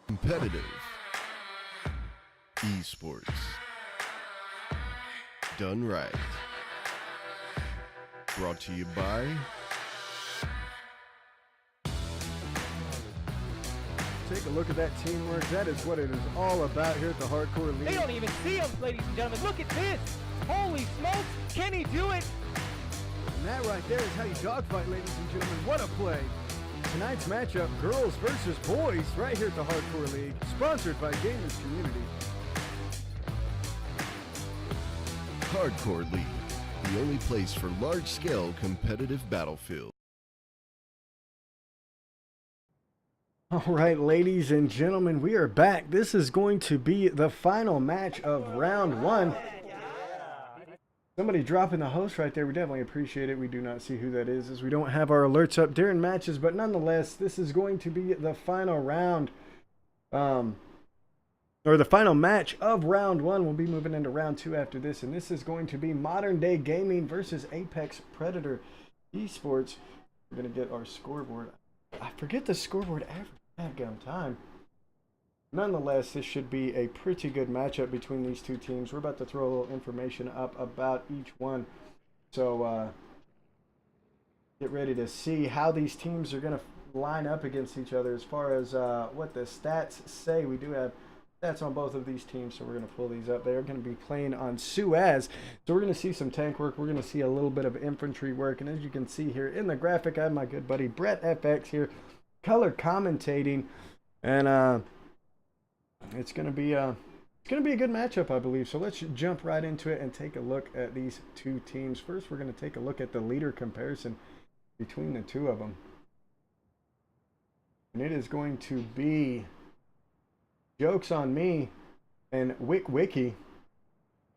Competitive esports done right. Brought to you by Take a look at that teamwork. That is what it is all about here at the Hardcore League. They don't even see him, ladies and gentlemen. Look at this. Holy smokes. Can he do it? And that right there is how you dogfight, ladies and gentlemen. What a play. Tonight's matchup, girls versus boys, right here at the Hardcore League, sponsored by Gamers Community. Hardcore League, the only place for large-scale competitive battlefield. All right, ladies and gentlemen, we are back. This is going to be the final match of round one. Somebody dropping the host right there. We definitely appreciate it. We do not see who that is as we don't have our alerts up during matches, but nonetheless, this is going to be the final round, or the final match of round one. We'll be moving into round two after this, and this is going to be Modern Day Gaming versus Apex Predator Esports. We're going to get our scoreboard. I forget the scoreboard every damn time. Nonetheless, this should be a pretty good matchup between these two teams. We're about to throw a little information up about each one. So get ready to see how these teams are going to line up against each other as far as what the stats say. We do have stats on both of these teams, so we're going to pull these up. They're going to be playing on Suez. So we're going to see some tank work. We're going to see a little bit of infantry work. And as you can see here in the graphic, I have my good buddy Brett FX here, color commentating. And it's going to be a good matchup, I believe. So let's jump right into it and take a look at these two teams. First, we're going to take a look at the leader comparison between the two of them. And it is going to be Jokes on Me and Wiki.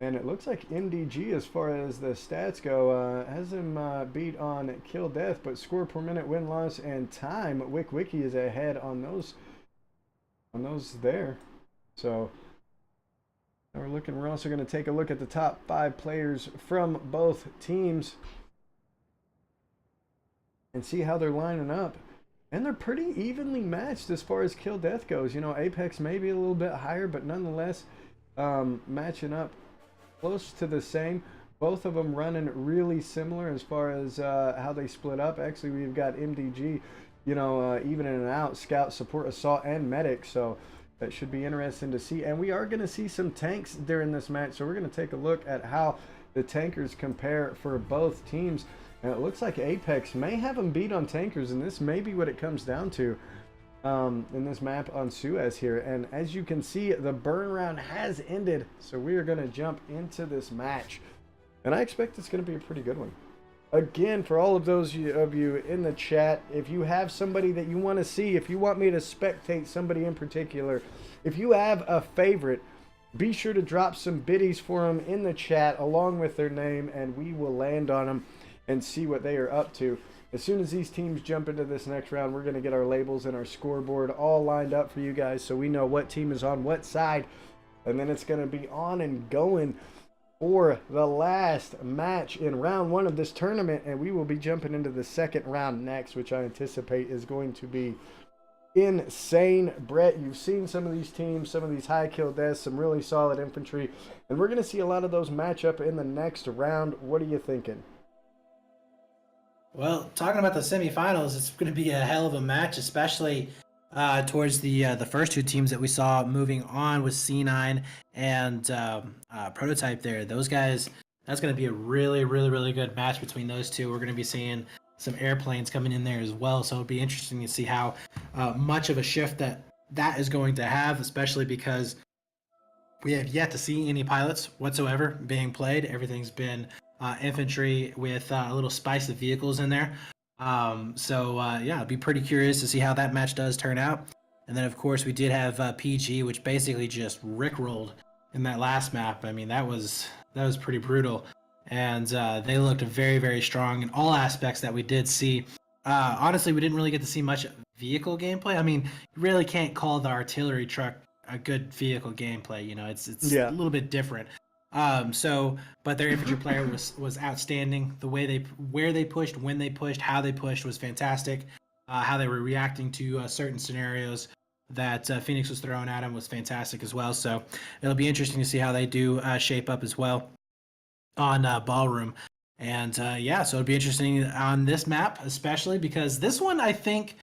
And it looks like MDG, as far as the stats go, has him beat on kill death, but score per minute, win loss, and time. Wiki is ahead on those there. So now we're also going to take a look at the top 5 players from both teams and see how they're lining up. And they're pretty evenly matched as far as kill death goes. You know, Apex may be a little bit higher, but nonetheless matching up close to the same. Both of them running really similar as far as how they split up. Actually, we've got MDG, you know, even in and out, scout, support, assault, and medic. So that should be interesting to see. And we are going to see some tanks during this match. So we're going to take a look at how the tankers compare for both teams. And it looks like Apex may have them beat on tankers. And this may be what it comes down to in this map on Suez here. And as you can see, the burn round has ended. So we are going to jump into this match. And I expect it's going to be a pretty good one. Again, for all of those of you in the chat, if you have somebody that you want to see, if you want me to spectate somebody in particular, if you have a favorite, be sure to drop some biddies for them in the chat along with their name, and we will land on them and see what they are up to. As soon as these teams jump into this next round, we're going to get our labels and our scoreboard all lined up for you guys so we know what team is on what side, and then it's going to be on and going for the last match in round one of this tournament, and we will be jumping into the second round next, which I anticipate is going to be insane. Brett, you've seen some of these teams, some of these high kill deaths, some really solid infantry, and we're going to see a lot of those match up in the next round. What are you thinking? Well, talking about the semifinals, it's going to be a hell of a match, especially towards the first two teams that we saw moving on with C9 and Prototype there. Those guys, that's going to be a really, really, really good match between those two. We're going to be seeing some airplanes coming in there as well, so it'll be interesting to see how much of a shift that is going to have, especially because we have yet to see any pilots whatsoever being played. Everything's been infantry with a little spice of vehicles in there. Yeah, I'd be pretty curious to see how that match does turn out. And then, of course, we did have PG, which basically just rickrolled in that last map. I mean, that was pretty brutal. And they looked very, very strong in all aspects that we did see. Honestly, we didn't really get to see much vehicle gameplay. I mean, you really can't call the artillery truck a good vehicle gameplay. You know, it's a little bit different. But their infantry player was outstanding. The way where they pushed, when they pushed, how they pushed was fantastic. How they were reacting to certain scenarios that Phoenix was throwing at him was fantastic as well. So it'll be interesting to see how they do shape up as well on Ballroom. And yeah, so it'll be interesting on this map, especially because this one, I think,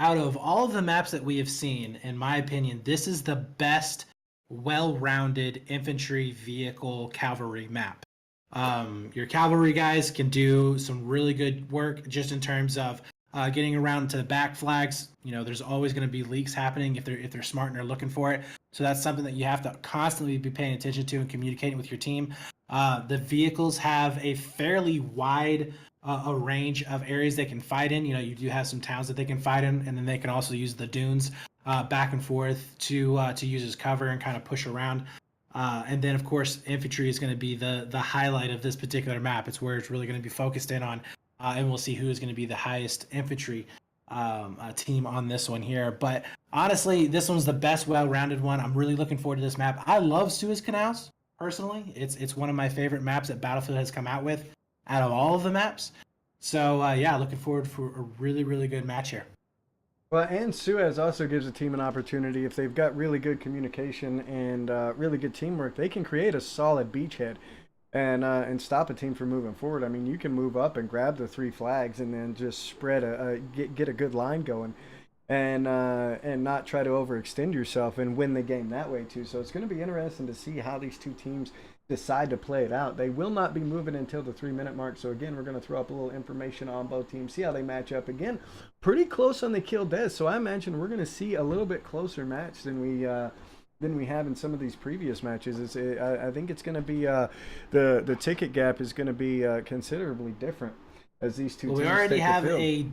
out of all of the maps that we have seen, in my opinion, this is the best well-rounded infantry vehicle cavalry map. Your cavalry guys can do some really good work just in terms of getting around to the back flags. You know, there's always going to be leaks happening if they're smart and they're looking for it. So that's something that you have to constantly be paying attention to and communicating with your team. The vehicles have a fairly wide a range of areas they can fight in. You know, you do have some towns that they can fight in, and then they can also use the dunes back and forth to use as cover and kind of push around. And then, of course, infantry is going to be the highlight of this particular map. It's where it's really going to be focused in on, and we'll see who is going to be the highest infantry team on this one here. But honestly, this one's the best well-rounded one. I'm really looking forward to this map. I love Suez Canals, personally. It's one of my favorite maps that Battlefield has come out with out of all of the maps. So, yeah, looking forward for a really, really good match here. Well, and Suez also gives a team an opportunity. If they've got really good communication and really good teamwork, they can create a solid beachhead and stop a team from moving forward. I mean, you can move up and grab the 3 flags and then just spread get a good line going, and not try to overextend yourself and win the game that way too. So it's going to be interesting to see how these two teams decide to play it out. They will not be moving until the 3-minute mark. So again, we're going to throw up a little information on both teams, see how they match up. Again, pretty close on the kill death. So I imagine we're going to see a little bit closer match than we have in some of these previous matches. I think it's going to be the ticket gap is going to be considerably different as these two teams we already take the field.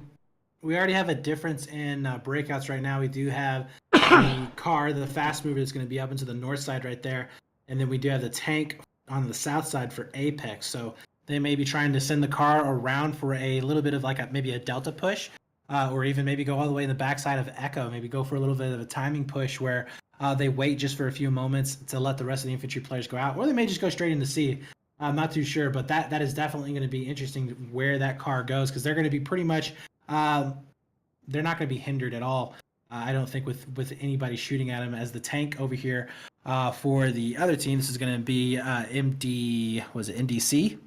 We already have a difference in breakouts right now. We do have the car, the fast mover, that's going to be up into the north side right there. And then we do have the tank on the south side for Apex. So they may be trying to send the car around for a little bit of like maybe a delta push, or even maybe go all the way in the backside of Echo, maybe go for a little bit of a timing push where they wait just for a few moments to let the rest of the infantry players go out. Or they may just go straight into C. I'm not too sure, but that is definitely going to be interesting where that car goes, because they're going to be pretty much they're not going to be hindered at all. I don't think with anybody shooting at him, as the tank over here for the other team. This is going to be MDC?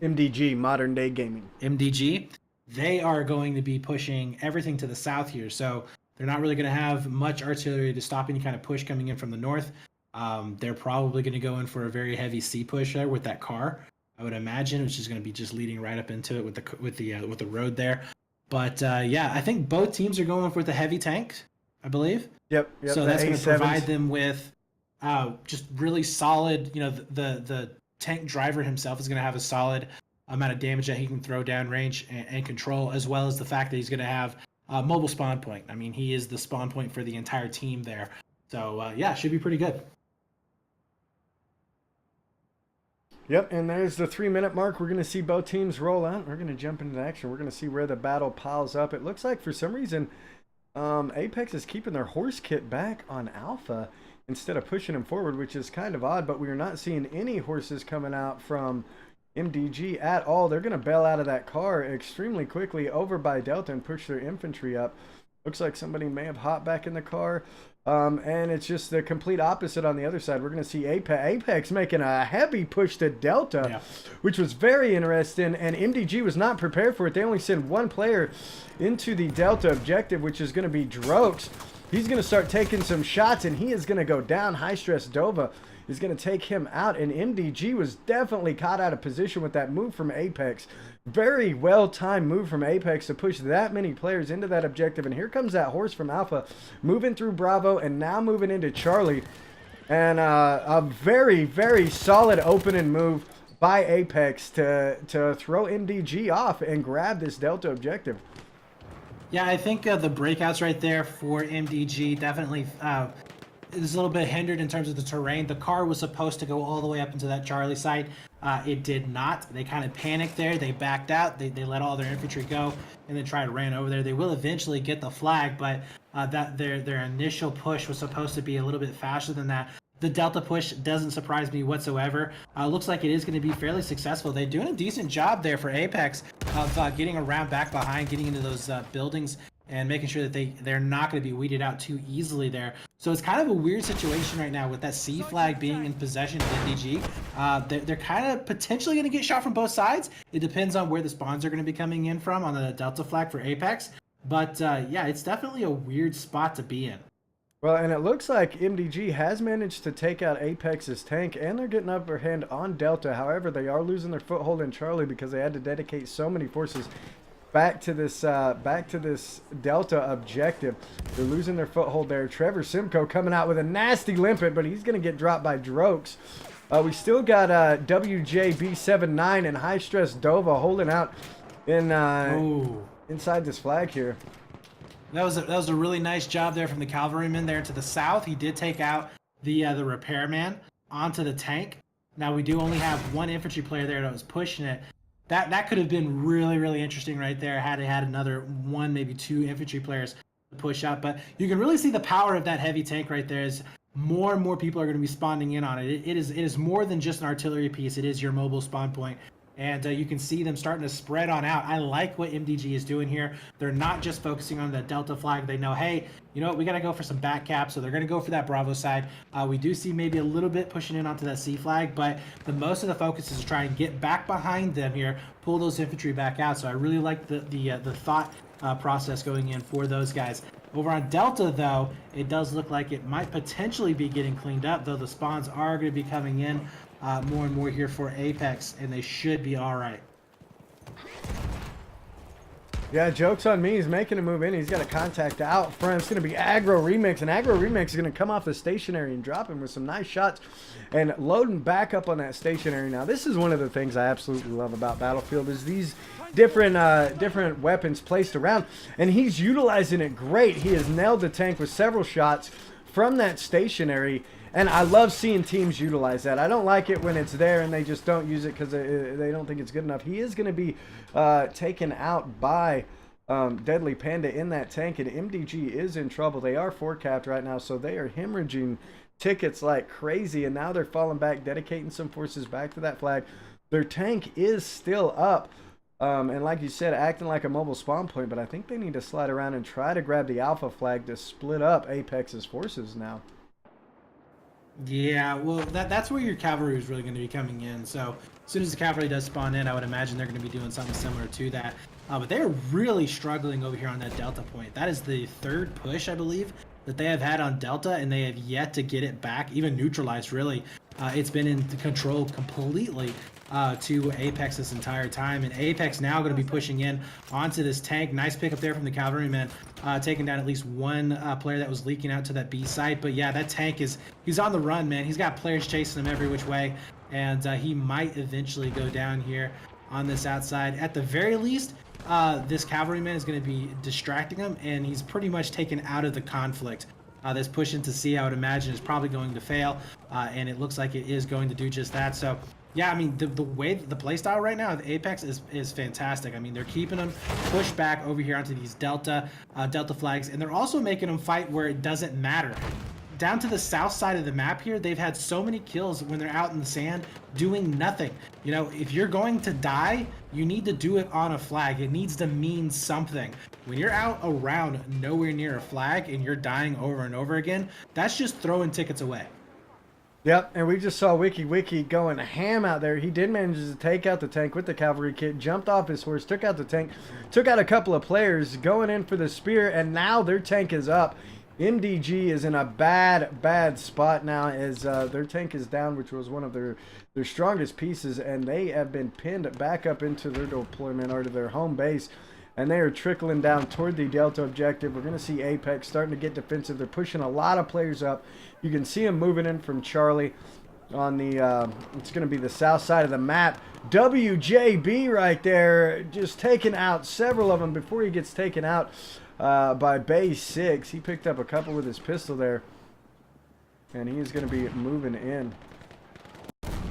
MDG, Modern Day Gaming. MDG. They are going to be pushing everything to the south here. So they're not really going to have much artillery to stop any kind of push coming in from the north. They're probably going to go in for a very heavy C push there with that car, I would imagine, which is going to be just leading right up into it with the road there. But yeah, I think both teams are going for the heavy tank, I believe. Yep. So that's going to provide them with just really solid. You know, the tank driver himself is going to have a solid amount of damage that he can throw down range and control, as well as the fact that he's going to have mobile spawn point. I mean, he is the spawn point for the entire team there. So yeah, should be pretty good. Yep, and there's the 3-minute mark. We're going to see both teams roll out. We're going to jump into action. We're going to see where the battle piles up. It looks like for some reason Apex is keeping their horse kit back on Alpha instead of pushing him forward, which is kind of odd, but we are not seeing any horses coming out from MDG at all. They're going to bail out of that car extremely quickly over by Delta and push their infantry up. Looks like somebody may have hopped back in the car. And it's just the complete opposite on the other side. We're going to see Apex making a heavy push to Delta, which was very interesting. And MDG was not prepared for it. They only send one player into the Delta objective, which is going to be Drokes. He's going to start taking some shots, and he is going to go down. High Stress Dova is going to take him out. And MDG was definitely caught out of position with that move from Apex. Very well-timed move from Apex to push that many players into that objective. And here comes that horse from Alpha moving through Bravo and now moving into Charlie. And a very, very solid opening move by Apex to throw MDG off and grab this Delta objective. Yeah, I think the breakouts right there for MDG definitely is a little bit hindered in terms of the terrain. The car was supposed to go all the way up into that Charlie site. It did not. They kind of panicked there. They backed out. They let all their infantry go and then tried to ran over there. They will eventually get the flag, but that their initial push was supposed to be a little bit faster than that. The Delta push doesn't surprise me whatsoever. Looks like it is going to be fairly successful. They're doing a decent job there for Apex of getting around back behind, getting into those buildings and making sure that they're not going to be weeded out too easily there. So it's kind of a weird situation right now with that C flag being in possession of MDG. They're kind of potentially going to get shot from both sides. It depends on where the spawns are going to be coming in from on the Delta flag for Apex. But yeah, it's definitely a weird spot to be in. Well, and it looks like MDG has managed to take out Apex's tank, and they're getting upper hand on Delta. However, they are losing their foothold in Charlie because they had to dedicate so many forces back to this Delta objective. They're losing their foothold there. Trevor Simcoe coming out with a nasty limpet, but he's going to get dropped by Drokes. We still got WJB79 and High Stress Dova holding out in inside this flag here. That was a really nice job there from the cavalryman there to the south. He did take out the repairman onto the tank. Now we do only have one infantry player there that was pushing it. That could have been really, really interesting right there had it had another one, maybe two infantry players to push up. But you can really see the power of that heavy tank right there as more and more people are going to be spawning in on it. It is more than just an artillery piece. It is your mobile spawn point. And you can see them starting to spread on out. I like what MDG is doing here. They're not just focusing on the Delta flag. They know, hey, you know what, we got to go for some back cap. So they're going to go for that Bravo side. We do see maybe a little bit pushing in onto that C flag, but the most of the focus is to try and get back behind them here, pull those infantry back out. So I really like the thought process going in for those guys. Over on Delta, though, it does look like it might potentially be getting cleaned up, though the spawns are going to be coming in more and more here for Apex, and they should be all right. Yeah, joke's on me. He's making a move in. He's got a contact out front. It's going to be Aggro Remix, and Aggro Remix is going to come off the stationary and drop him with some nice shots and loading back up on that stationary. Now, this is one of the things I absolutely love about Battlefield is these different weapons placed around, and he's utilizing it great. He has nailed the tank with several shots from that stationary, and I love seeing teams utilize that. I don't like it when it's there and they just don't use it because they don't think it's good enough. He is going to be taken out by Deadly Panda in that tank, and MDG is in trouble. They are 4-capped right now, so they are hemorrhaging tickets like crazy, and now they're falling back, dedicating some forces back to that flag. Their tank is still up, and like you said, acting like a mobile spawn point, but I think they need to slide around and try to grab the Alpha flag to split up Apex's forces now. Yeah, well, that's where your cavalry is really going to be coming in. So as soon as the cavalry does spawn in, I would imagine they're going to be doing something similar to that. But they're really struggling over here on that Delta point. That is the third push, I believe, that they have had on Delta, and they have yet to get it back, even neutralized, really. It's been in control completely to Apex this entire time, and Apex now going to be pushing in onto this tank. Nice pickup there from the cavalryman, taking down at least one player that was leaking out to that B site. But yeah, that tank he's on the run, man. He's got players chasing him every which way, and he might eventually go down here on this outside. At the very least, this cavalryman is going to be distracting him, and he's pretty much taken out of the conflict. This push into C, I would imagine, is probably going to fail, and it looks like it is going to do just that. So yeah, I mean, the way the playstyle right now of Apex is fantastic. I mean, they're keeping them pushed back over here onto these Delta flags, and they're also making them fight where it doesn't matter. Down to the south side of the map here, they've had so many kills when they're out in the sand doing nothing. You know, if you're going to die, you need to do it on a flag. It needs to mean something. When you're out around nowhere near a flag and you're dying over and over again, that's just throwing tickets away. Yep, and we just saw Wiki going ham out there. He did manage to take out the tank with the cavalry kit, jumped off his horse, took out the tank, took out a couple of players, going in for the spear, and now their tank is up. MDG is in a bad spot now as their tank is down, which was one of their strongest pieces, and they have been pinned back up into their deployment or to their home base, and they are trickling down toward the Delta objective. We're going to see Apex starting to get defensive. They're pushing a lot of players up. You can see them moving in from Charlie on the, it's going to be the south side of the map. WJB right there, just taking out several of them before he gets taken out by Base 6. He picked up a couple with his pistol there, and he's going to be moving in.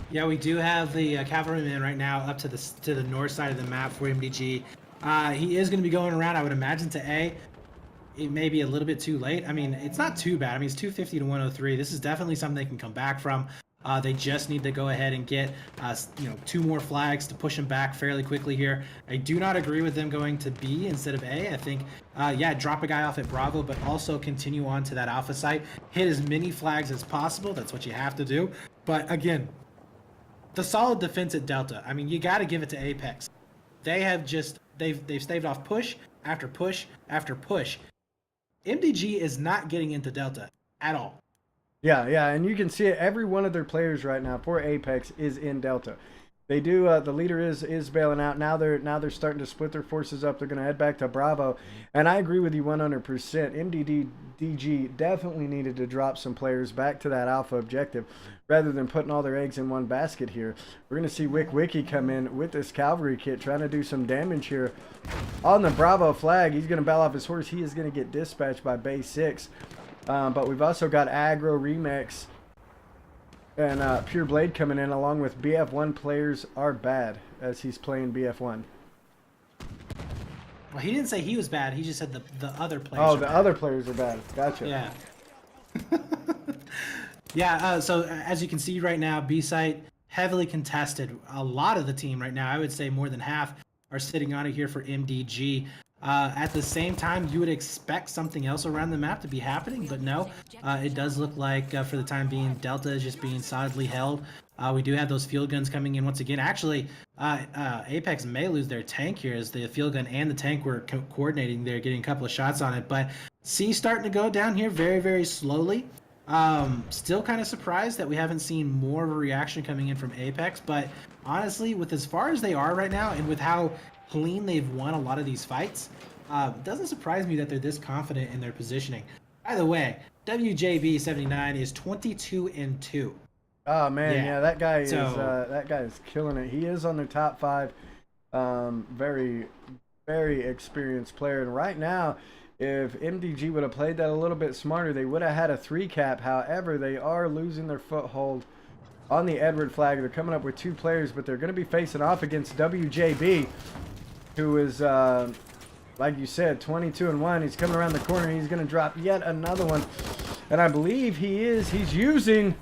Yeah, we do have the cavalryman right now up to the north side of the map for MDG. He is going to be going around, I would imagine, to A. It may be a little bit too late. I mean, it's not too bad. I mean, it's 250 to 103. This is definitely something they can come back from. They just need to go ahead and get, 2 more flags to push them back fairly quickly here. I do not agree with them going to B instead of A. I think, drop a guy off at Bravo, but also continue on to that Alpha site. Hit as many flags as possible. That's what you have to do. But again, the solid defense at Delta. I mean, you got to give it to Apex. They have they've staved off push after push after push. MDG is not getting into Delta at all. Yeah, and you can see it. Every one of their players right now for Apex is in Delta. They do. The leader is bailing out. Now they're starting to split their forces up. They're going to head back to Bravo. And I agree with you 100%. MDG definitely needed to drop some players back to that Alpha objective rather than putting all their eggs in one basket here. We're going to see Wick Wiki come in with this cavalry kit trying to do some damage here on the Bravo flag. He's going to bail off his horse. He is going to get dispatched by Bay 6. But we've also got Aggro, Remix, and Pure Blade coming in along with BF1 players are bad as he's playing BF1. Well, he didn't say he was bad. He just said the other players. Oh, the other players are bad. Gotcha. Yeah. Yeah. So as you can see right now, B site heavily contested. A lot of the team right now, I would say more than half, are sitting on it here for MDG. At the same time, you would expect something else around the map to be happening, but no. It does look like, for the time being, Delta is just being solidly held. We do have those field guns coming in once again. Actually, Apex may lose their tank here as the field gun and the tank were coordinating there, getting a couple of shots on it. But C starting to go down here very, very slowly. Still kind of surprised that we haven't seen more of a reaction coming in from Apex. But honestly, with as far as they are right now and with how clean they've won a lot of these fights, it doesn't surprise me that they're this confident in their positioning. By the way, WJB79 is 22-2. Oh man, yeah, that guy So- is killing it. He is on their top 5. Very, very experienced player. And right now, if MDG would have played that a little bit smarter, they would have had a 3 cap. However, they are losing their foothold on the Edward flag. They're coming up with 2 players, but they're going to be facing off against WJB, who is, like you said, 22-1. He's coming around the corner. He's going to drop yet another one. And I believe he's using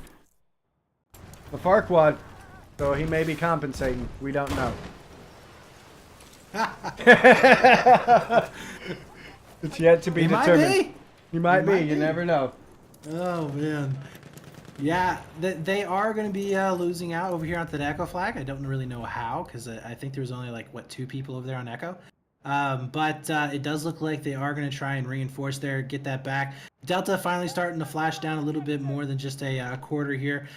the Farquad, so he may be compensating. We don't know. It's yet to be determined. He might be. You never know. Oh man. Yeah, they are going to be losing out over here on the Echo flag. I don't really know how, because I think there's only like 2 people over there on Echo. But it does look like they are going to try and reinforce there, get that back. Delta finally starting to flash down a little bit more than just a quarter here.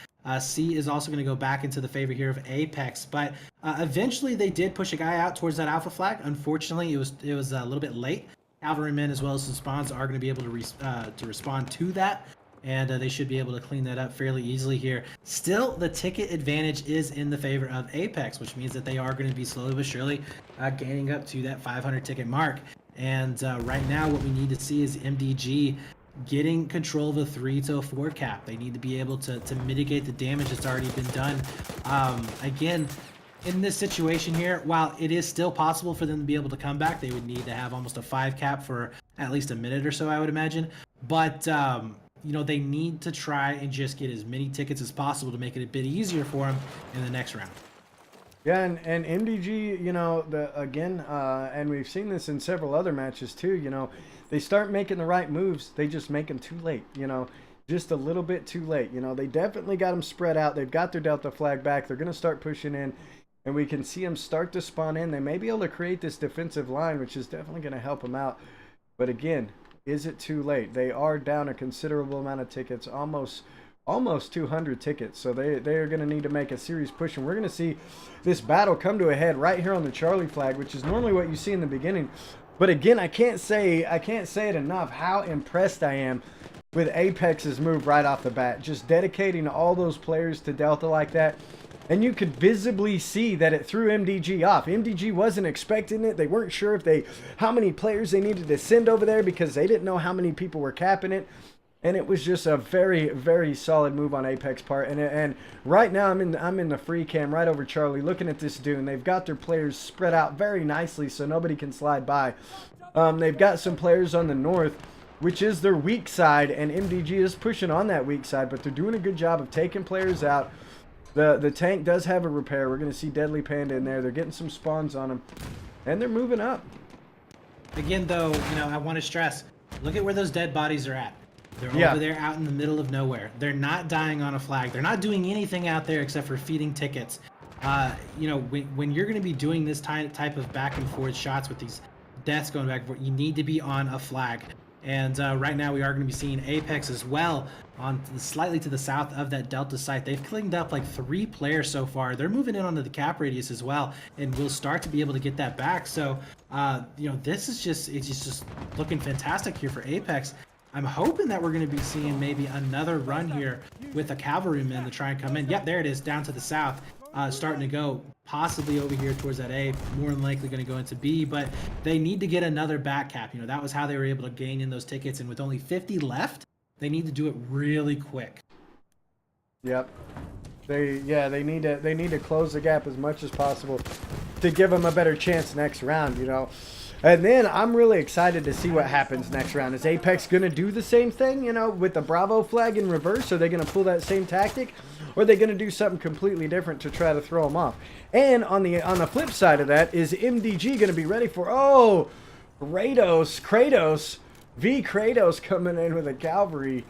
C is also going to go back into the favor here of Apex, but eventually they did push a guy out towards that Alpha flag. Unfortunately, it was a little bit late. Cavalrymen as well as some spawns are going to be able to respond to that, and they should be able to clean that up fairly easily here. Still, the ticket advantage is in the favor of Apex, which means that they are going to be slowly but surely gaining up to that 500 ticket mark. And right now, what we need to see is MDG getting control of the 3 to 4 cap. They need to be able to mitigate the damage that's already been done. Again, in this situation here, while it is still possible for them to be able to come back, they would need to have almost a 5 cap for at least a minute or so, I would imagine. But they need to try and just get as many tickets as possible to make it a bit easier for them in the next round. Yeah, and MDG, and we've seen this in several other matches too, they start making the right moves, they just make them too late, just a little bit too late. They definitely got them spread out. They've got their Delta flag back. They're going to start pushing in, and we can see them start to spawn in. They may be able to create this defensive line, which is definitely going to help them out. But again, is it too late? They are down a considerable amount of tickets, almost 200 tickets. So they are going to need to make a serious push, and we're going to see this battle come to a head right here on the Charlie flag, which is normally what you see in the beginning. But again, I can't say it enough how impressed I am with Apex's move right off the bat. Just dedicating all those players to Delta like that. And you could visibly see that it threw MDG off. MDG wasn't expecting it. They weren't sure how many players they needed to send over there because they didn't know how many people were capping it. And it was just a very, very solid move on Apex part. And right now I'm in the free cam right over Charlie looking at this dune. They've got their players spread out very nicely so nobody can slide by. They've got some players on the north which is their weak side, and MDG is pushing on that weak side, but they're doing a good job of taking players out. The tank does have a repair. We're going to see Deadly Panda in there. They're getting some spawns on him, and they're moving up. Again, though, I want to stress, look at where those dead bodies are at. They're Yeah. over there out in the middle of nowhere. They're not dying on a flag. They're not doing anything out there except for feeding tickets. When you're going to be doing this type of back and forth shots with these deaths going back and forth, you need to be on a flag. And right now we are going to be seeing Apex as well on slightly to the south of that Delta site. They've cleaned up like 3 players so far. They're moving in onto the cap radius as well, and we'll start to be able to get that back. So, this is just looking fantastic here for Apex. I'm hoping that we're going to be seeing maybe another run here with the cavalrymen to try and come in. Yep, there it is, down to the south. Starting to go possibly over here towards that A, more than likely going to go into B, but they need to get another back cap. That was how they were able to gain in those tickets, and with only 50 left, they need to do it really quick. Yep. They need to close the gap as much as possible to give them a better chance next round, And then I'm really excited to see what happens next round. Is Apex going to do the same thing, with the Bravo flag in reverse? Are they going to pull that same tactic? Or are they going to do something completely different to try to throw them off? And on the flip side of that, is MDG going to be ready for, Kratos coming in with a cavalry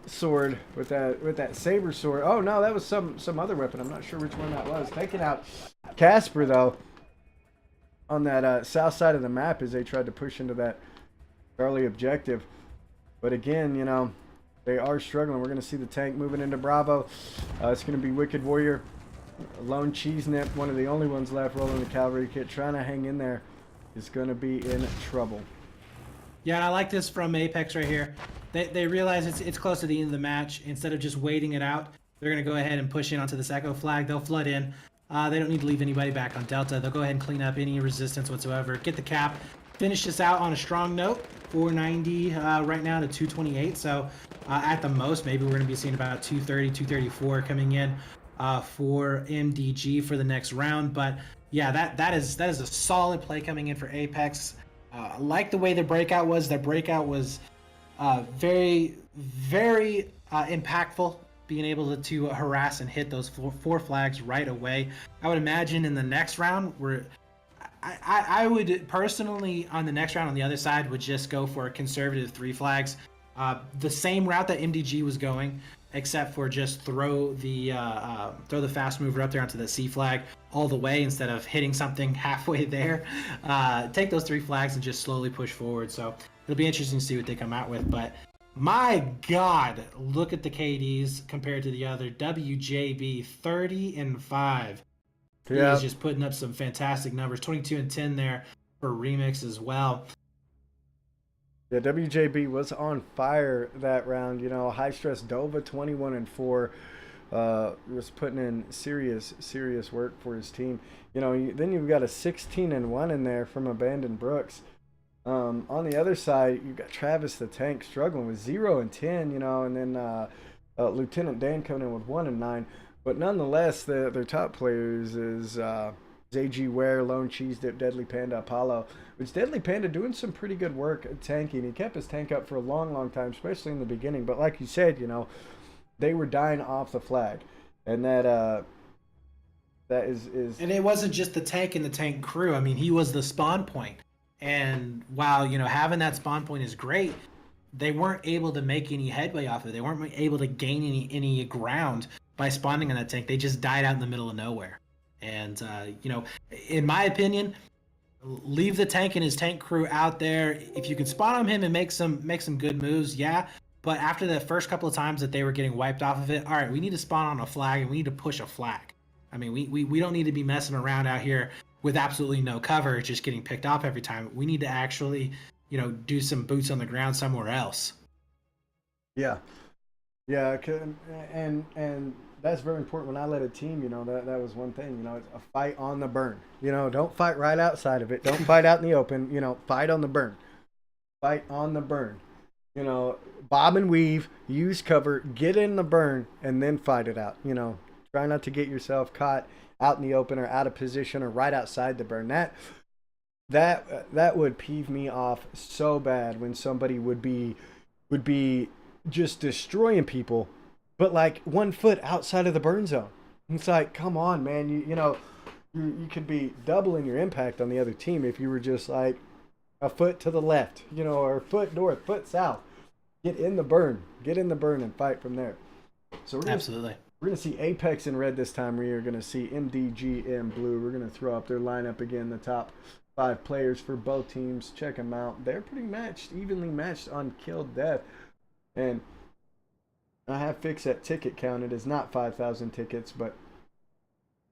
sword with that saber sword. Oh no, that was some other weapon. I'm not sure which one that was. Taking out Casper though on that south side of the map as they tried to push into that Charlie objective. But again, they are struggling. We're going to see the tank moving into Bravo. It's going to be Wicked Warrior, Lone Cheese Nip, one of the only ones left rolling the cavalry kit, trying to hang in there. Is going to be in trouble. Yeah, and I like this from Apex right here. They realize it's close to the end of the match. Instead of just waiting it out, they're going to go ahead and push in onto this Echo flag. They'll flood in. They don't need to leave anybody back on Delta. They'll go ahead and clean up any resistance whatsoever. Get the cap. Finish this out on a strong note. 490 right now to 228. So at the most, maybe we're going to be seeing about 230, 234 coming in for MDG for the next round. But yeah, that is a solid play coming in for Apex. I like the way the breakout was. Their breakout was very, very impactful, being able to harass and hit those four flags right away. I would imagine in the next round, I would personally, on the next round on the other side, would just go for a conservative 3 flags. The same route that MDG was going, except for just throw the fast mover up there onto the C flag all the way instead of hitting something halfway there. Take those 3 flags and just slowly push forward. So it'll be interesting to see what they come out with. But my God, look at the KDs compared to the other. WJB 30-5. Yeah. He's just putting up some fantastic numbers. 22-10 there for Remix as well. Yeah, WJB was on fire that round. High Stress Dova 21-4 was putting in serious work for his team. Then you've got a 16-1 in there from Abandoned Brooks. On the other side, you've got Travis the Tank struggling with 0-10. And then Lieutenant Dan coming in with 1-9. But nonetheless, their top players is AG Ware, Lone Cheese Dip, Deadly Panda, Apollo. Which Deadly Panda doing some pretty good work at tanking. He kept his tank up for a long time, especially in the beginning. But like you said, they were dying off the flag, and that is. And it wasn't just the tank and the tank crew. I mean, he was the spawn point. And while having that spawn point is great, they weren't able to make any headway off of it. They weren't able to gain any ground by spawning on that tank. They just died out in the middle of nowhere. And in my opinion, leave the tank and his tank crew out there. If you can spawn on him and make some good moves, yeah. But after the first couple of times that they were getting wiped off of it, all right, we need to spawn on a flag and we need to push a flag. I mean, we don't need to be messing around out here with absolutely no cover, just getting picked off every time. We need to actually, do some boots on the ground somewhere else. Yeah, and that's very important. When I led a team, that was one thing. It's a fight on the burn. Don't fight right outside of it. Don't fight out in the open. Fight on the burn. Fight on the burn. Bob and weave, use cover, get in the burn, and then fight it out. Try not to get yourself caught out in the open or out of position or right outside the burn. that would peeve me off so bad when somebody would be just destroying people, but like 1 foot outside of the burn zone. It's like, come on, man. You could be doubling your impact on the other team if you were just like a foot to the left, or a foot north, foot south. Get in the burn and fight from there. So Absolutely. We're going to see Apex in red this time. We are going to see MDG in blue. We're going to throw up their lineup again, the top 5 players for both teams. Check them out. They're pretty evenly matched on kill death. And I have fixed that ticket count. It is not 5,000 tickets, but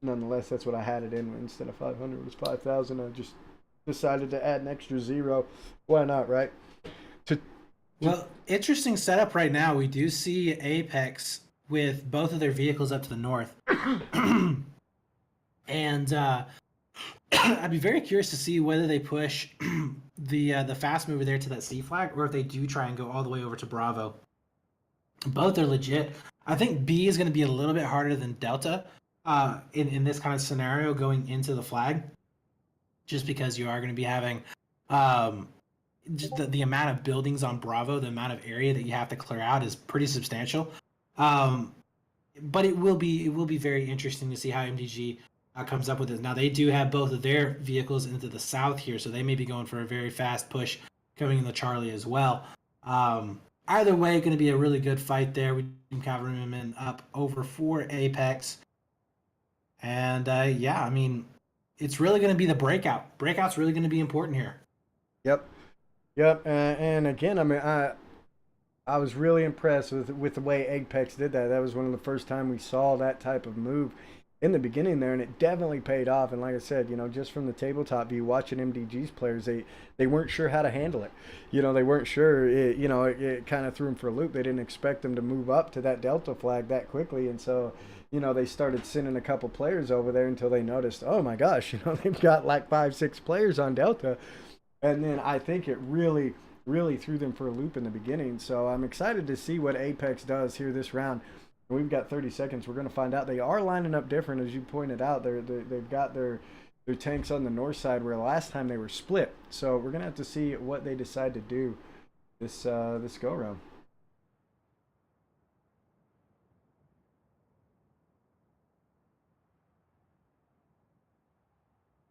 nonetheless, that's what I had it in. Instead of 500, it was 5,000. I just decided to add an extra 0. Why not, right? Well, interesting setup right now. We do see Apex with both of their vehicles up to the north. And I'd be very curious to see whether they push the fast mover there to that C flag, or if they do try and go all the way over to Bravo. Both are legit. I think B is going to be a little bit harder than Delta in this kind of scenario going into the flag, just because you are going to be having just the amount of buildings on Bravo, the amount of area that you have to clear out is pretty substantial. But it will be very interesting to see how MDG comes up with it. Now, they do have both of their vehicles into the south here, so they may be going for a very fast push coming in the Charlie as well. Either way, going to be a really good fight there. We can Cavalryman up over for Apex. And yeah, I mean, it's really going to be the breakout. Breakout's really going to be important here. Yep. And again, I mean, I was really impressed with the way Apex did that. That was one of the first time we saw that type of move in the beginning there, and it definitely paid off. And like I said, just from the tabletop view, watching MDG's players, they weren't sure how to handle it. They weren't sure. It kind of threw them for a loop. They didn't expect them to move up to that Delta flag that quickly, and so they started sending a couple players over there until they noticed, oh my gosh, they've got like 5-6 players on Delta. And then I think it really threw them for a loop in the beginning. So I'm excited to see what Apex does here this round. We've got 30 seconds. We're going to find out. They are lining up different, as you pointed out. They've got their tanks on the north side, where last time they were split. So we're going to have to see what they decide to do this go round.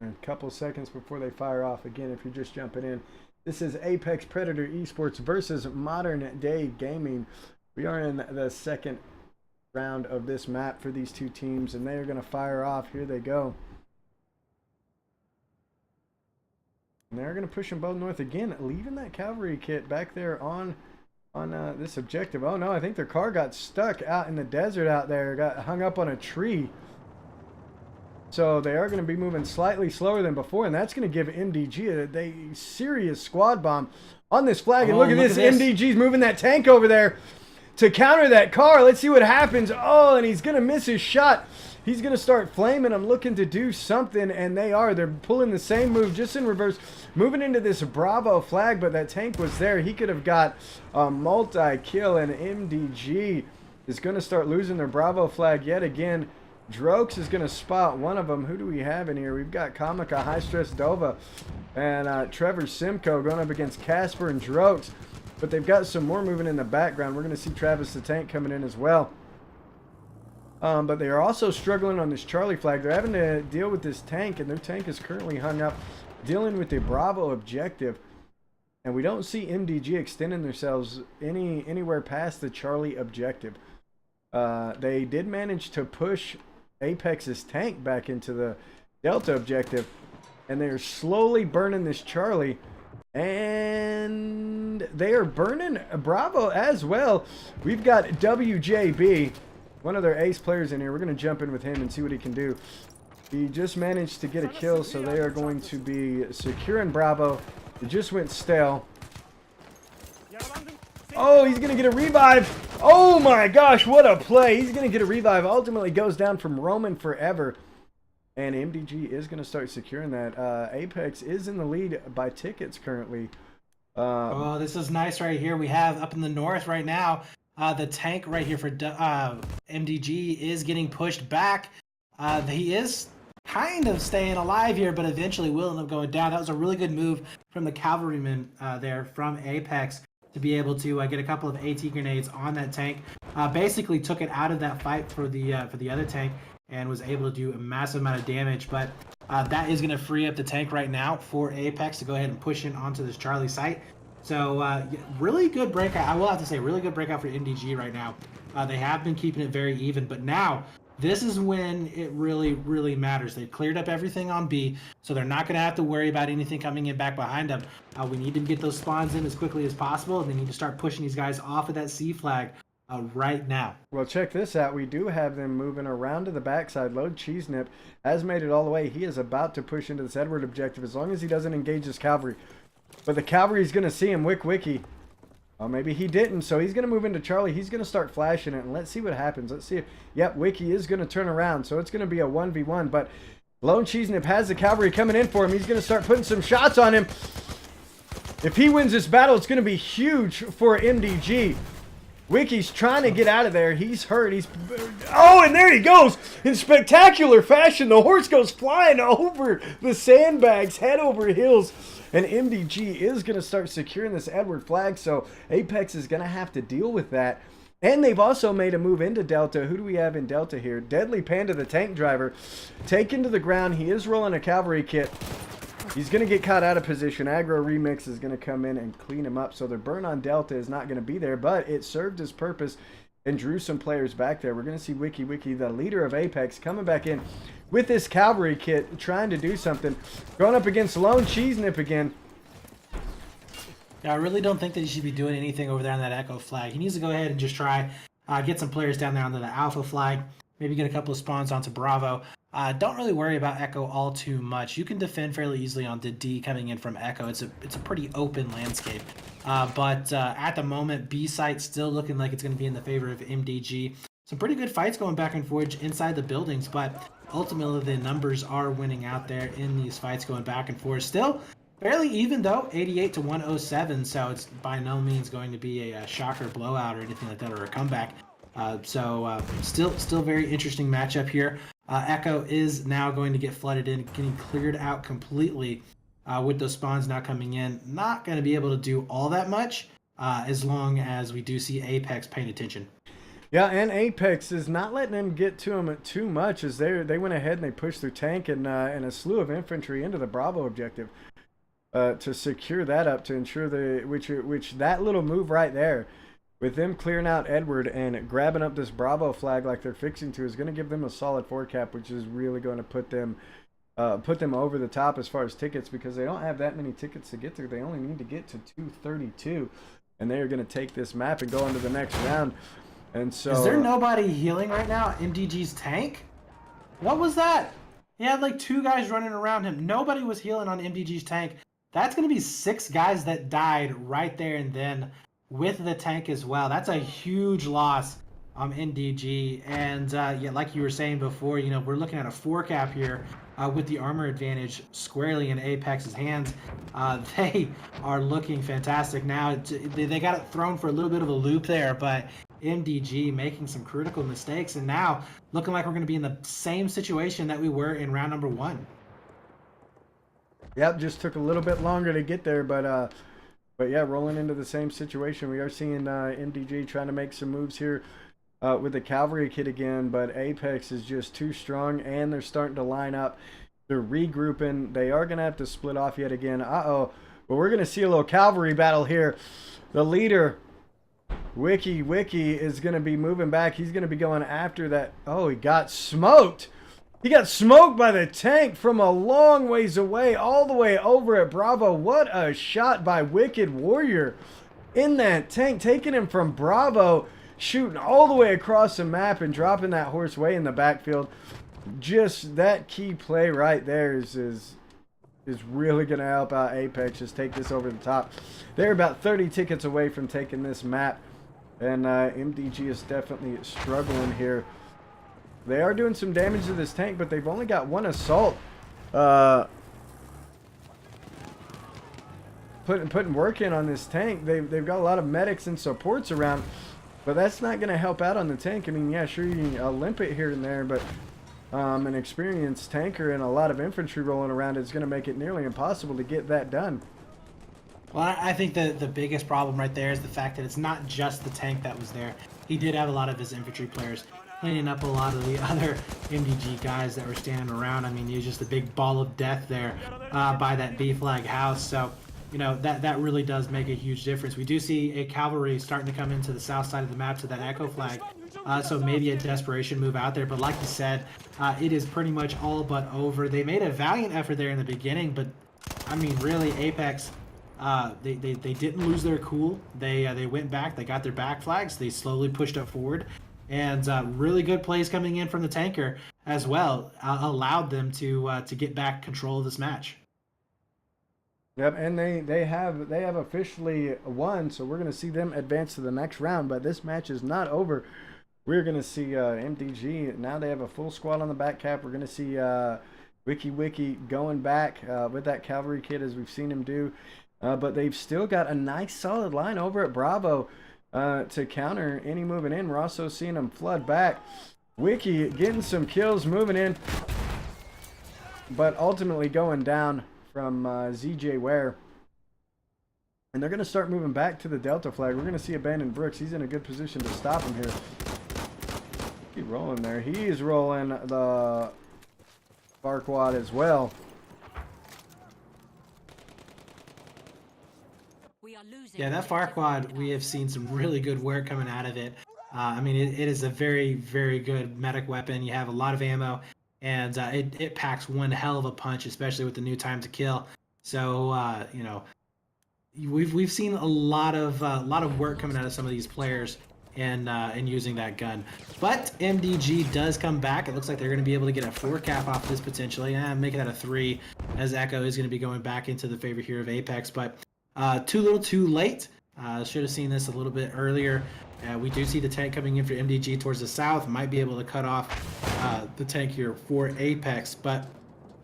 A couple seconds before they fire off. Again, if you're just jumping in, this is Apex Predator Esports versus Modern Day Gaming. We are in the second round of this map for these two teams, and they are going to fire off. Here they go. And they're going to push them both north again, leaving that cavalry kit back there on this objective. Oh no, I think their car got stuck out in the desert out there, got hung up on a tree. So they are going to be moving slightly slower than before, and that's going to give MDG a serious squad bomb on this flag. And look at this. MDG's moving that tank over there to counter that car. Let's see what happens. Oh, and he's going to miss his shot. He's going to start flaming. I'm looking to do something, and they are. They're pulling the same move, just in reverse, moving into this Bravo flag, but that tank was there. He could have got a multi-kill, and MDG is going to start losing their Bravo flag yet again. Drokes is going to spot one of them. Who do we have in here? We've got Kamika, High Stress Dova, and Trevor Simcoe going up against Casper and Drokes. But they've got some more moving in the background. We're going to see Travis the Tank coming in as well. But they are also struggling on this Charlie flag. They're having to deal with this tank, and their tank is currently hung up dealing with the Bravo objective. And we don't see MDG extending themselves anywhere past the Charlie objective. They did manage to push Apex's tank back into the Delta objective, and they are slowly burning this Charlie, and they are burning Bravo as well. We've got WJB, one of their ace players in here. We're going to jump in with him and see what he can do. He just managed to get a kill, so they are going to be securing Bravo. It just went stale. Oh, he's going to get a revive. Oh my gosh, what a play. He's going to get a revive. Ultimately goes down from Roman forever. And MDG is going to start securing that. Apex is in the lead by tickets currently. Oh, this is nice right here. We have up in the north right now, the tank right here for MDG is getting pushed back. He is kind of staying alive here, but eventually will end up going down. That was a really good move from the cavalryman there from Apex to be able to get a couple of AT grenades on that tank. Basically took it out of that fight for the other tank and was able to do a massive amount of damage. But that is going to free up the tank right now for Apex to go ahead and push in onto this Charlie site. So really good breakout. I will have to say, really good breakout for MDG right now. They have been keeping it very even, but now this is when it really, really matters. They've cleared up everything on B, so they're not going to have to worry about anything coming in back behind them. We need to get those spawns in as quickly as possible, and they need to start pushing these guys off of that C flag right now. Well, check this out. We do have them moving around to the backside. Load Cheese Nip has made it all the way. He is about to push into this Edward objective as long as he doesn't engage his cavalry. But the cavalry is going to see him. Wiki. Oh, maybe he didn't. So he's going to move into Charlie. He's going to start flashing it. And let's see what happens. Let's see if... Yep, Wiki is going to turn around. So it's going to be a 1v1. But Lone Cheese Nip has the cavalry coming in for him. He's going to start putting some shots on him. If he wins this battle, it's going to be huge for MDG. Wiki's trying to get out of there. He's hurt. Oh, and there he goes. In spectacular fashion, the horse goes flying over the sandbags, head over heels. And MDG is going to start securing this Edward flag, so Apex is going to have to deal with that. And they've also made a move into Delta. Who do we have in Delta here? Deadly Panda, the tank driver, taken to the ground. He is rolling a cavalry kit. He's going to get caught out of position. Aggro Remix is going to come in and clean him up. So the burn on Delta is not going to be there, but it served its purpose and drew some players back there. We're going to see Wiki, the leader of Apex, coming back in with this cavalry kit, trying to do something. Going up against Lone Cheese Nip again. Yeah, I really don't think that he should be doing anything over there on that Echo flag. He needs to go ahead and just try get some players down there onto the Alpha flag. Maybe get a couple of spawns onto Bravo. Don't really worry about Echo all too much. You can defend fairly easily on the D coming in from Echo. It's a pretty open landscape. But at the moment, B site still looking like it's going to be in the favor of MDG. Some pretty good fights going back and forth inside the buildings, but ultimately the numbers are winning out there in these fights going back and forth. Still fairly even though, 88 to 107, so it's by no means going to be a shocker blowout or anything like that, or a comeback. Still very interesting matchup here. Echo is now going to get flooded in, getting cleared out completely with those spawns now coming in. Not going to be able to do all that much as long as we do see Apex paying attention. Yeah, and Apex is not letting them get to him too much as they went ahead and they pushed their tank and a slew of infantry into the Bravo objective to secure that up, to ensure which that little move right there, with them clearing out Edward and grabbing up this Bravo flag like they're fixing to, is going to give them a solid 4 cap, which is really going to put them over the top as far as tickets, because they don't have that many tickets to get through. They only need to get to 232, and they are going to take this map and go into the next round. And so, is there nobody healing right now? MDG's tank? What was that? He had like 2 guys running around him. Nobody was healing on MDG's tank. That's going to be 6 guys that died right there and then with the tank as well. That's a huge loss on MDG. And yeah, like you were saying before, you know, we're looking at a 4 cap here with the armor advantage squarely in Apex's hands. They are looking fantastic now. They got it thrown for a little bit of a loop there, but MDG making some critical mistakes, and now looking like we're going to be in the same situation that we were in round number 1. Yep, just took a little bit longer to get there, but yeah, rolling into the same situation. We are seeing MDG trying to make some moves here with the cavalry kit again, but Apex is just too strong, and they're starting to line up. They're regrouping. They are going to have to split off yet again. Uh-oh. But we're going to see a little cavalry battle here. The leader, Wiki, is going to be moving back. He's going to be going after that. Oh, he got smoked. He got smoked by the tank from a long ways away, all the way over at Bravo. What a shot by Wicked Warrior in that tank, taking him from Bravo, shooting all the way across the map and dropping that horse way in the backfield. Just that key play right there is really going to help out Apex just take this over the top. They're about 30 tickets away from taking this map, and MDG is definitely struggling here. They are doing some damage to this tank, but they've only got 1 assault. Putting work in on this tank. They've got a lot of medics and supports around, but that's not going to help out on the tank. I mean, yeah, sure, you can limp it here and there, but an experienced tanker and a lot of infantry rolling around is going to make it nearly impossible to get that done. Well, I think that the biggest problem right there is the fact that it's not just the tank that was there. He did have a lot of his infantry players cleaning up a lot of the other MDG guys that were standing around. I mean, he was just a big ball of death there by that B flag house. So, you know, that really does make a huge difference. We do see a cavalry starting to come into the south side of the map to that echo flag. So maybe a desperation move out there. But like you said, it is pretty much all but over. They made a valiant effort there in the beginning, but I mean, really, Apex, they didn't lose their cool. They went back. They got their back flags. They slowly pushed up forward. And really good plays coming in from the tanker as well allowed them to get back control of this match. Yep, and they have officially won, so we're going to see them advance to the next round. But this match is not over. We're going to see MDG. Now they have a full squad on the back cap. We're going to see Wiki going back with that cavalry kit as we've seen him do. But they've still got a nice solid line over at Bravo to counter any moving in. We're also seeing them flood back. Wiki getting some kills moving in, but ultimately going down from ZJ Ware. And they're going to start moving back to the Delta flag. We're going to see Abandoned Brooks. He's in a good position to stop him here. Keep rolling there. He's rolling the Farquad as well. Yeah, that Farquad, we have seen some really good work coming out of it. I mean, it is a very, very good medic weapon. You have a lot of ammo, and it packs one hell of a punch, especially with the new time to kill. So, you know, we've seen a lot of work coming out of some of these players and using that gun. But MDG does come back. It looks like they're going to be able to get a 4 cap off this potentially, and make it at a 3, as Echo is going to be going back into the favorite here of Apex. But too little, too late. Should have seen this a little bit earlier. We do see the tank coming in for MDG towards the south. Might be able to cut off the tank here for Apex, but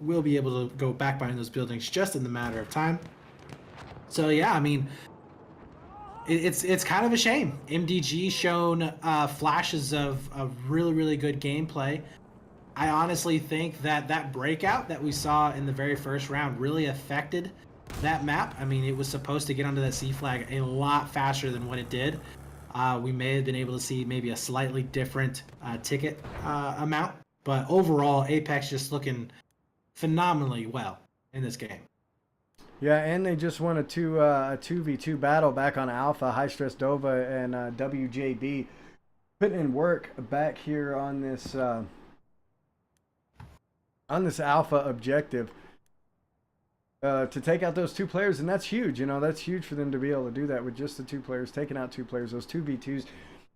we'll be able to go back behind those buildings just in the matter of time. So yeah, I mean, it's kind of a shame. MDG shown flashes of really, really good gameplay. I honestly think that breakout that we saw in the very first round really affected that map. I mean, it was supposed to get onto that C flag a lot faster than what it did. We may have been able to see maybe a slightly different ticket amount, but overall, Apex just looking phenomenally well in this game. Yeah, and they just won a 2v2 battle back on Alpha. High Stress Dova and WJB putting in work back here on this Alpha objective. To take out those 2 players, and that's huge. You know, that's huge for them to be able to do that with just the 2 players, taking out 2 players. Those 2v2s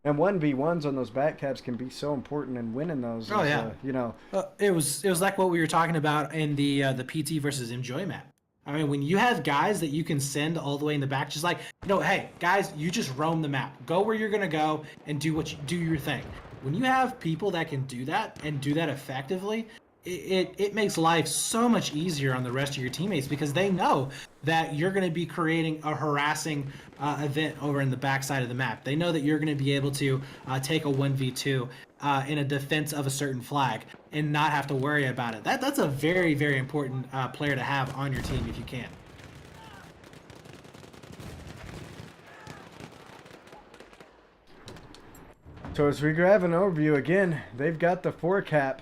and 1v1s on those back caps can be so important in winning those. Oh, yeah. You know, it was like what we were talking about in the PT versus Enjoy map. I mean, when you have guys that you can send all the way in the back, just like, you know, hey guys, you just roam the map, go where you're gonna go, and do your thing. When you have people that can do that and do that effectively, it makes life so much easier on the rest of your teammates, because they know that you're going to be creating a harassing event over in the backside of the map. They know that you're going to be able to take a 1v2 in a defense of a certain flag and not have to worry about it. That's a very, very important player to have on your team if you can. so as we grab an overview again, they've got the 4 cap.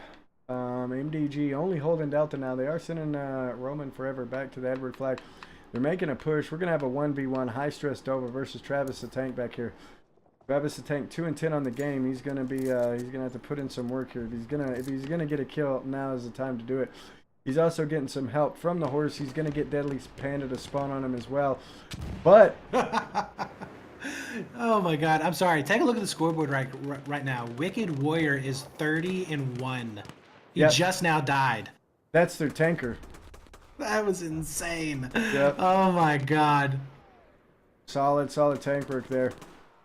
MDG only holding Delta now. They are sending Roman Forever back to the Edward flag. They're making a push. We're going to have a 1v1 High Stress Dova versus Travis the Tank back here. Travis the Tank 2-10 on the game. He's going to be he's going to have to put in some work here. If he's going to get a kill, now is the time to do it. He's also getting some help from the horse. He's going to get Deadly Panda to spawn on him as well. But oh my god, I'm sorry. Take a look at the scoreboard right now. Wicked Warrior is 30-1. He just now died. That's their tanker. That was insane. Yep. Oh my god. Solid tank work there.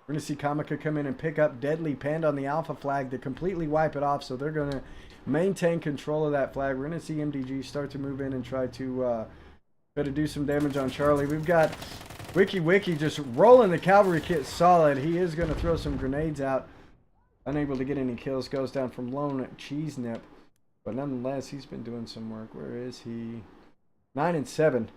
We're going to see Kamika come in and pick up Deadly Panda on the Alpha flag to completely wipe it off. So they're going to maintain control of that flag. We're going to see MDG start to move in and try to do some damage on Charlie. We've got Wiki just rolling the cavalry kit solid. He is going to throw some grenades out. Unable to get any kills. Goes down from Lone Cheese Nip. But nonetheless, he's been doing some work. Where is he? 9-7.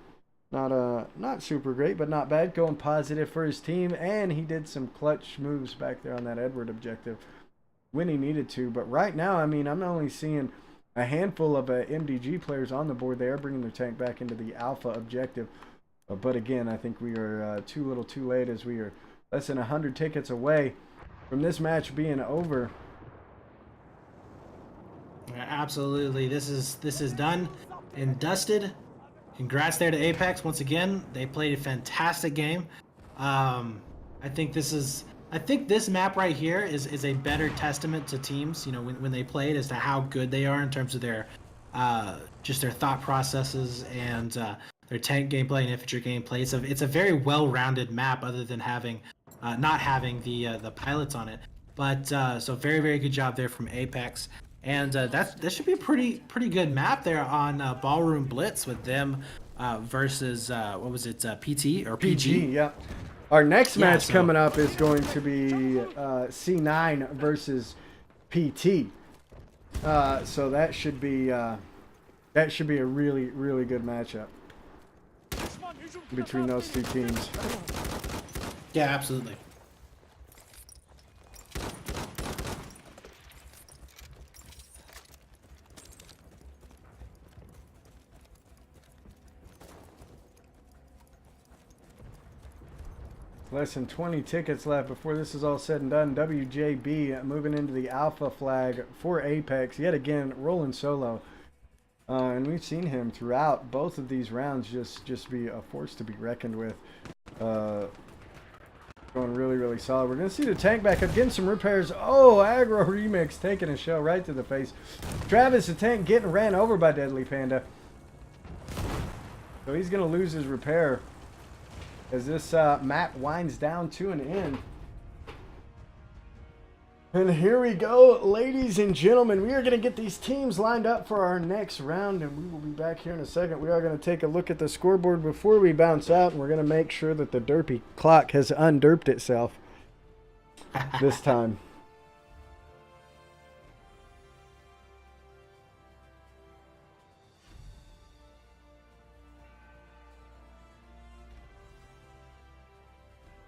Not super great, but not bad. Going positive for his team, and he did some clutch moves back there on that Edward objective when he needed to. But right now, I mean, I'm only seeing a handful of MDG players on the board. They are bringing their tank back into the Alpha objective. But again, I think we are too little too late, as we are less than 100 tickets away from this match being over. Absolutely. This is done and dusted. Congrats there to Apex once again. They played a fantastic game. I think this map right here is a better testament to teams, you know, when they played, as to how good they are in terms of their just their thought processes and their tank gameplay and infantry gameplay. It's a very well-rounded map, other than having not having the pilots on it. But so very, very good job there from Apex. And that should be a pretty good map there on Ballroom Blitz, with them versus what was it, PT or PG? Yeah. Our next match coming up is going to be C9 versus PT. So that should be a really, really good matchup between those two teams. Yeah, absolutely. Less than 20 tickets left before this is all said and done. WJB moving into the Alpha flag for Apex yet again, rolling solo. And we've seen him throughout both of these rounds just be a force to be reckoned with. Going really, really solid. We're going to see the tank back up, getting some repairs. Oh, Aggro Remix taking a shell right to the face. Travis, the tank, getting ran over by Deadly Panda. So he's going to lose his repair as this map winds down to an end. And here we go, ladies and gentlemen. We are going to get these teams lined up for our next round, and we will be back here in a second. We are going to take a look at the scoreboard before we bounce out, and we're going to make sure that the derpy clock has underped itself this time.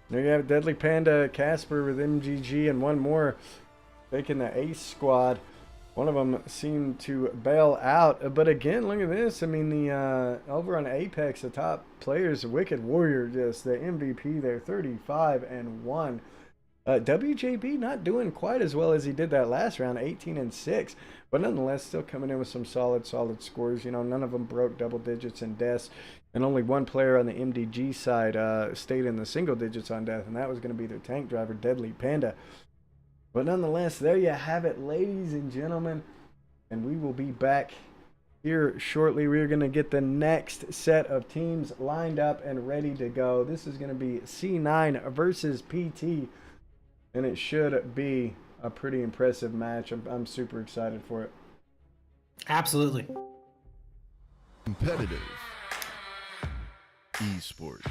There you have Deadly Panda, Casper with MDG, and one more taking the ace squad. One of them seemed to bail out. But again, look at this. I mean, the over on Apex, the top players, Wicked Warrior, just the MVP there, 35-1. WJB not doing quite as well as he did that last round, 18-6. But nonetheless, still coming in with some solid scores. You know, none of them broke double digits in deaths. And only one player on the MDG side stayed in the single digits on death, and that was going to be their tank driver, Deadly Panda. But nonetheless, there you have it, ladies and gentlemen. And we will be back here shortly. We're going to get the next set of teams lined up and ready to go. This is going to be C9 versus PT, and it should be a pretty impressive match. I'm super excited for it. Absolutely. Competitive esports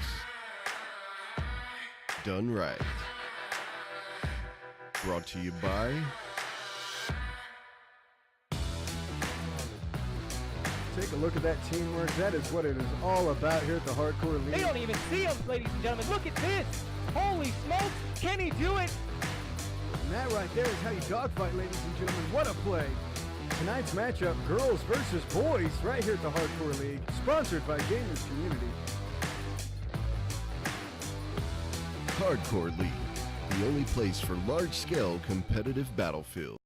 done right. Brought to you by Take a look at that teamwork. That is what it is all about here at the Hardcore League. They don't even see him, ladies and gentlemen. Look at this. Holy smokes. Can he do it? And that right there is how you dogfight, ladies and gentlemen. What a play. Tonight's matchup, girls versus boys, right here at the Hardcore League, sponsored by Gamers Community. Hardcore League, the only place for large-scale competitive battlefield.